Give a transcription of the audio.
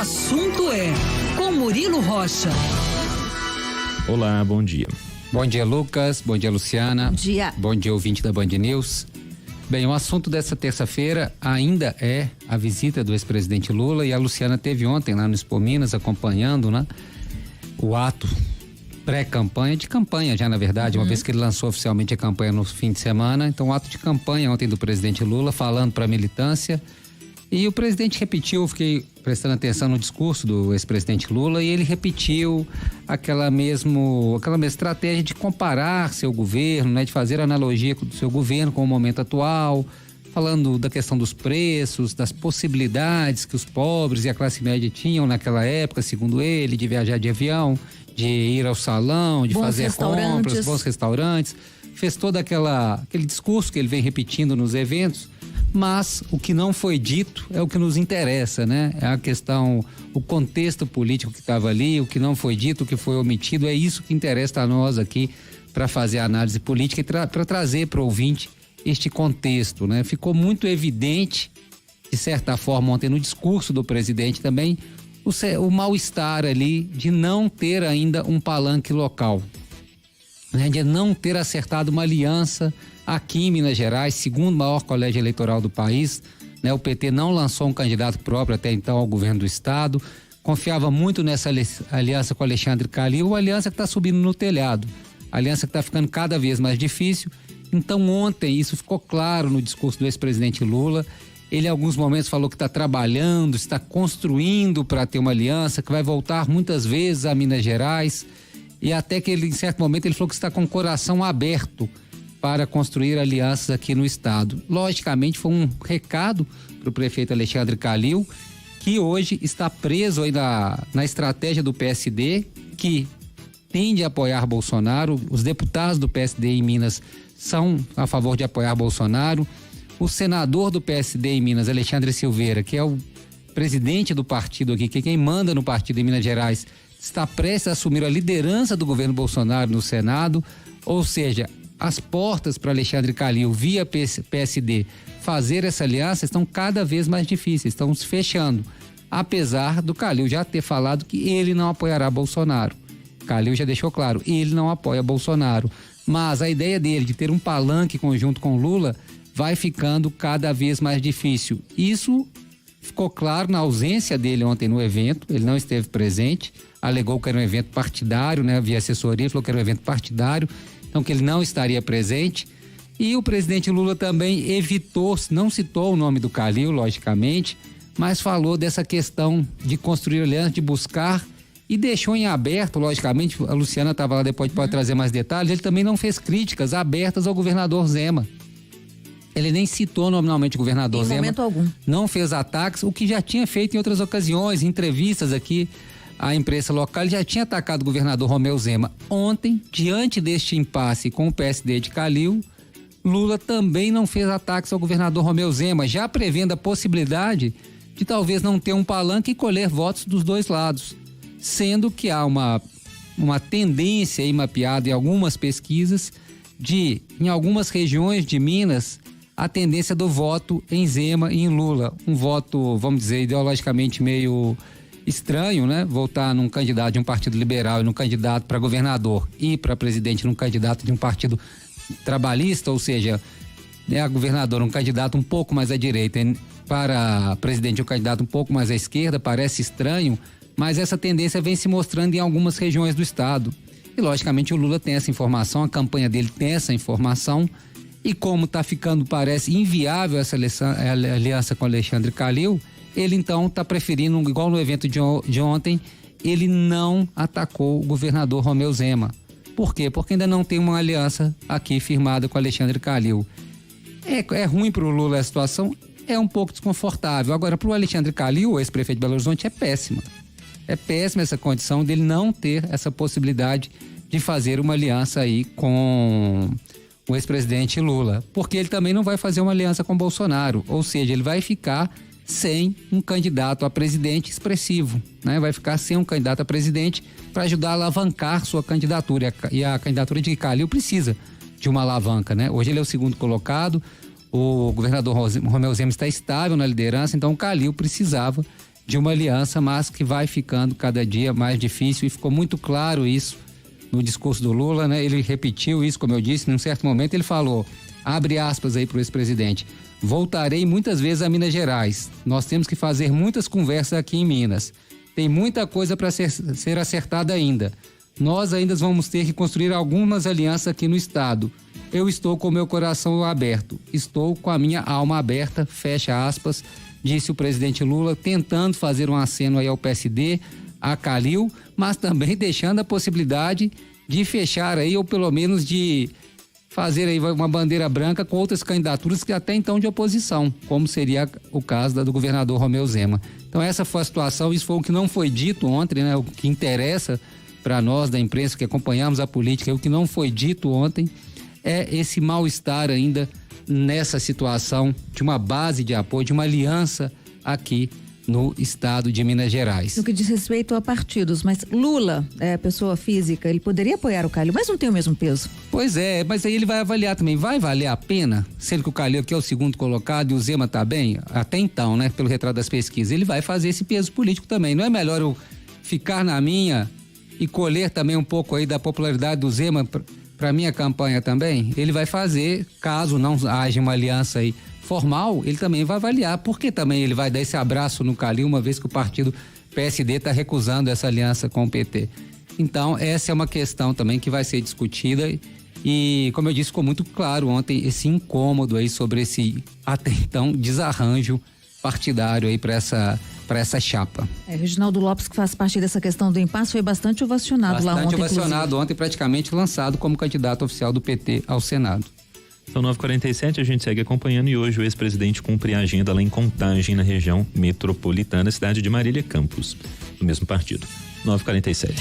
assunto é com Murilo Rocha. Olá, bom dia. Bom dia, Lucas. Bom dia, Luciana. Bom dia. Bom dia, ouvinte da Band News. Bem, o assunto dessa terça-feira ainda é a visita do ex-presidente Lula, e a Luciana teve ontem lá no Expo Minas acompanhando, né, o ato pré-campanha, de campanha já, na verdade, uma vez que ele lançou oficialmente a campanha no fim de semana. Então, o ato de campanha ontem do presidente Lula, falando para a militância. E o presidente repetiu, eu fiquei prestando atenção no discurso do ex-presidente Lula, e ele repetiu aquela mesma estratégia de comparar seu governo, né, de fazer analogia do seu governo com o momento atual, falando da questão dos preços, das possibilidades que os pobres e a classe média tinham naquela época, segundo ele, de viajar de avião, de ir ao salão, de fazer compras, bons restaurantes. Fez todo aquele discurso que ele vem repetindo nos eventos. Mas o que não foi dito é o que nos interessa, né? É a questão, o contexto político que estava ali, o que não foi dito, o que foi omitido, é isso que interessa a nós aqui para fazer a análise política e para trazer para o ouvinte este contexto, né? Ficou evidente, de certa forma, ontem no discurso do presidente também, o mal-estar ali de não ter ainda um palanque local, né? De não ter acertado uma aliança aqui em Minas Gerais, segundo maior colégio eleitoral do país, né? O PT não lançou um candidato próprio até então ao governo do estado, confiava muito nessa aliança com Alexandre Calil, uma aliança que está subindo no telhado, aliança que está ficando cada vez mais difícil. Então ontem isso ficou claro no discurso do ex-presidente Lula. Ele em alguns momentos falou que está trabalhando, está construindo para ter uma aliança, que vai voltar muitas vezes a Minas Gerais, e até que ele, em certo momento, ele falou que está com o coração aberto para construir alianças aqui no estado. Logicamente, foi um recado para o prefeito Alexandre Calil, que hoje está preso aí na estratégia do PSD, que tende a apoiar Bolsonaro. Os deputados do PSD em Minas são a favor de apoiar Bolsonaro. O senador do PSD em Minas, Alexandre Silveira, que é o presidente do partido aqui, que é quem manda no partido em Minas Gerais, está prestes a assumir a liderança do governo Bolsonaro no Senado. Ou seja, as portas para Alexandre Calil via PSD fazer essa aliança estão cada vez mais difíceis, estão se fechando. Apesar do Calil já ter falado que ele não apoiará Bolsonaro. Calil já deixou claro, ele não apoia Bolsonaro. Mas a ideia dele de ter um palanque conjunto com Lula vai ficando cada vez mais difícil. Isso ficou claro na ausência dele ontem no evento, ele não esteve presente, alegou que era um evento partidário, né? Via assessoria, falou que era um evento partidário, então que ele não estaria presente. E o presidente Lula também evitou, não citou o nome do Calil, logicamente, mas falou dessa questão de construir aliança, de buscar, e deixou em aberto, logicamente, a Luciana estava lá, depois pode trazer mais detalhes, ele também não fez críticas abertas ao governador Zema. Ele nem citou nominalmente o governador Zema. Em momento algum. Não fez ataques, o que já tinha feito em outras ocasiões, em entrevistas aqui à imprensa local, ele já tinha atacado o governador Romeu Zema. Ontem, diante deste impasse com o PSD de Calil, Lula também não fez ataques ao governador Romeu Zema, já prevendo a possibilidade de talvez não ter um palanque e colher votos dos dois lados. Sendo que há uma tendência aí mapeada em algumas pesquisas de, em algumas regiões de Minas, a tendência do voto em Zema e em Lula. Um voto, vamos dizer, ideologicamente meio estranho, né? Votar num candidato de um partido liberal e num candidato para governador e para presidente num candidato de um partido trabalhista, ou seja, a governador um candidato um pouco mais à direita, para presidente um candidato um pouco mais à esquerda, parece estranho, mas essa tendência vem se mostrando em algumas regiões do estado. E logicamente o Lula tem essa informação, a campanha dele tem essa informação, e como está ficando, parece inviável essa aliança com Alexandre Calil, ele então está preferindo, igual no evento de ontem, ele não atacou o governador Romeu Zema. Por quê? Porque ainda não tem uma aliança aqui firmada com Alexandre Calil. É ruim para o Lula a situação? É um pouco desconfortável. Agora, para o Alexandre Calil, o ex-prefeito de Belo Horizonte, é péssima. É péssima essa condição dele não ter essa possibilidade de fazer uma aliança aí com o ex-presidente Lula, porque ele também não vai fazer uma aliança com Bolsonaro, ou seja, ele vai ficar sem um candidato a presidente expressivo, né? Vai ficar sem um candidato a presidente para ajudar a alavancar sua candidatura, e a candidatura de Calil precisa de uma alavanca, né? Hoje ele é o segundo colocado, o governador Romeu Zema está estável na liderança, então o Calil precisava de uma aliança, mas que vai ficando cada dia mais difícil, e ficou muito claro isso no discurso do Lula, né? Ele repetiu isso, como eu disse, num certo momento ele falou, abre aspas aí para o ex-presidente, voltarei muitas vezes a Minas Gerais, nós temos que fazer muitas conversas aqui em Minas, tem muita coisa para ser acertada ainda, nós ainda vamos ter que construir algumas alianças aqui no estado, eu estou com meu coração aberto, estou com a minha alma aberta, fecha aspas, disse o presidente Lula, tentando fazer um aceno aí ao PSD, a Calil, mas também deixando a possibilidade de fechar aí, ou pelo menos de fazer aí uma bandeira branca com outras candidaturas que até então de oposição, como seria o caso do governador Romeu Zema. Então essa foi a situação, isso foi o que não foi dito ontem, né? O que interessa para nós da imprensa que acompanhamos a política, o que não foi dito ontem é esse mal-estar ainda nessa situação de uma base de apoio, de uma aliança aqui no estado de Minas Gerais. No que diz respeito a partidos, mas Lula, pessoa física, ele poderia apoiar o Calil, mas não tem o mesmo peso. Pois é, mas aí ele vai avaliar também, vai valer a pena, sendo que o Calil aqui é o segundo colocado e o Zema tá bem, até então, né, pelo retrato das pesquisas, ele vai fazer esse peso político também, não é melhor eu ficar na minha e colher também um pouco aí da popularidade do Zema para minha campanha também? Ele vai fazer, caso não haja uma aliança aí formal, ele também vai avaliar, porque também ele vai dar esse abraço no Calil, uma vez que o partido PSD está recusando essa aliança com o PT. Então, essa é uma questão também que vai ser discutida e, como eu disse, ficou muito claro ontem esse incômodo aí sobre esse, até então, desarranjo partidário aí para essa chapa. Reginaldo Lopes, que faz parte dessa questão do impasse, foi bastante ovacionado lá ontem. Bastante ovacionado ontem, praticamente lançado como candidato oficial do PT ao Senado. São 9h47, a gente segue acompanhando e hoje o ex-presidente cumpre a agenda lá em Contagem, na região metropolitana, cidade de Marília Campos, do mesmo partido. 9h47.